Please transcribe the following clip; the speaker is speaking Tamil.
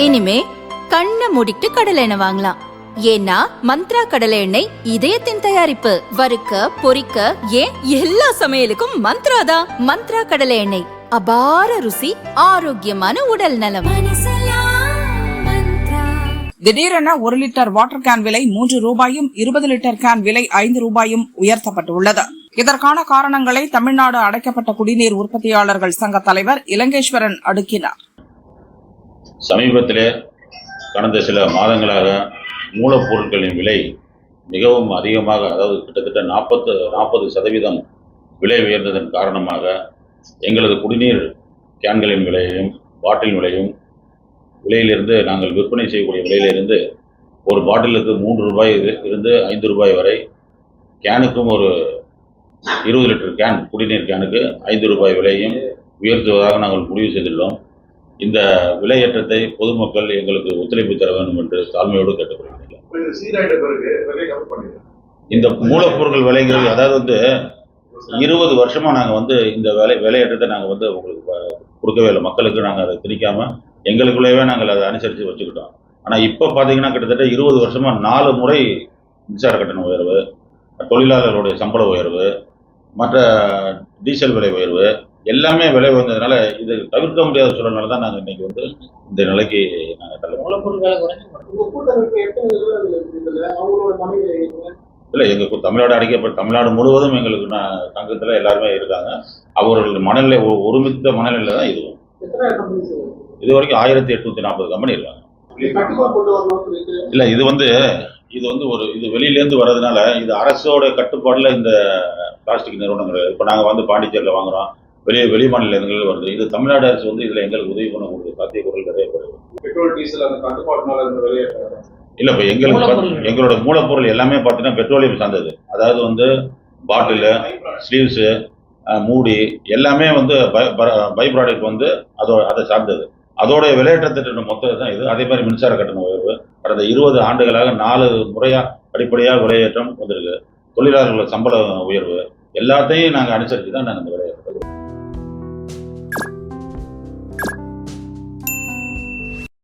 இனிமே கண்ணை மூடிட்டு கடலை எண்ணெய் வாங்கலாம். ஏன்னா மந்த்ரா கடலை எண்ணெய் இதயத்தின் தயாரிப்பு. வறுக்க பொரிக்க ஏன் எல்லா சமையலுக்கும் மந்த்ரா தான். மந்த்ரா கடலை எண்ணெய், அபார ருசி, ஆரோக்கியமான உடல் நலம். திடீரென 1 லிட்டர் வாட்டர் கேன் விலை 3 ரூபாயும் 20 லிட்டர் கேன் விலை 5 ரூபாயும் உயர்த்தப்பட்டுள்ளது. இதற்கான காரணங்களை தமிழ்நாடு அடைக்கப்பட்ட குடிநீர் உற்பத்தியாளர்கள் சங்க தலைவர் இலங்கேஸ்வரன் அடுக்கினார். சமீபத்திலே கடந்த சில மாதங்களாக மூலப்பொருட்களின் விலை மிகவும் அதிகமாக, அதாவது கிட்டத்தட்ட 40% விலை உயர்ந்ததன் காரணமாக எங்களது குடிநீர் கேன்களின் விலையும் பாட்டில் விலையிலிருந்து நாங்கள் விற்பனை செய்யக்கூடிய விலையிலிருந்து ஒரு பாட்டிலுக்கு 3 ரூபாய் இருந்து 5 ரூபாய் வரை, கேனுக்கும் ஒரு 20 லிட்டர் கேன் குடிநீர் கேனுக்கு 5 ரூபாய் விலையும் உயர்த்துவதாக நாங்கள் முடிவு செய்துள்ளோம். இந்த விலையேற்றத்தை பொதுமக்கள் எங்களுக்கு ஒத்துழைப்பு தர வேண்டும் என்று தாழ்மையோடு கேட்டுக்கொள்கிறேன். இந்த மூலப்பொருட்கள் விலைகள், அதாவது 20 வருஷமா நாங்கள் இந்த விலையேற்றத்தை நாங்கள் உங்களுக்கு கொடுக்கவே இல்லை. மக்களுக்கு நாங்கள் அதை திணிக்காம எங்களுக்குள்ளேயே நாங்கள் அதை அனுசரித்து வச்சுக்கிட்டோம். ஆனால் இப்போ பார்த்தீங்கன்னா கிட்டத்தட்ட 20 வருஷமா 4 முறை மின்சார கட்டண உயர்வு, தொழிலாளர்களுடைய சம்பள உயர்வு, மற்ற டீசல் விலை உயர்வு, எல்லாமே விலை உயர்ந்ததுனால இது தவிர்க்க முடியாத சூழ்நிலை தான் நாங்கள் இன்னைக்கு இந்த நிலைக்கு நாங்கள் இல்லை. எங்கள் தமிழ்நாடு முழுவதும் எங்களுக்கு சங்கத்தில் எல்லாருமே இருக்காங்க. அவர்கள் மனநிலை ஒருமித்த மனநிலை தான் இதுவும். இது வரைக்கும் 1840 கம்பெனி இருக்காங்க. இல்லை, இது வெளியிலேருந்து வர்றதுனால இது அரசோட கட்டுப்பாடுல இந்த பிளாஸ்டிக் நிறுவனங்கள். இப்போ நாங்கள் பாண்டிச்சேரியில் வாங்குறோம், வெளி மாநிலங்கள் வருது. இது தமிழ்நாடு அரசு இதுல எங்களுக்கு உதவி பண்ணக்கூடிய சாத்தியக்கூறல் நிறைய குறைவு. பெட்ரோல் டீசல் அந்த கட்டுப்பாடுனால இந்த விலையை இல்லை, இப்போ எங்களோட மூலப்பொருள் எல்லாமே பார்த்தீங்கன்னா பெட்ரோலியம் சார்ந்தது. அதாவது பாட்டிலு, ஸ்லீவ்ஸு, மூடி எல்லாமே பை ப்ராடக்ட் அதை சார்ந்தது. அதோடைய விலையேற்றத்திட்ட மொத்தம் தான் இது. அதே மாதிரி மின்சார கட்டண உயர்வு கடந்த 20 ஆண்டுகளாக 4 முறையா படிப்படியாக விலையேற்றம் வந்திருக்கு. தொழிலாளர்கள் சம்பள உயர்வு எல்லாத்தையும் நாங்கள் அனுசரித்து தான் நாங்கள் இந்த விலையை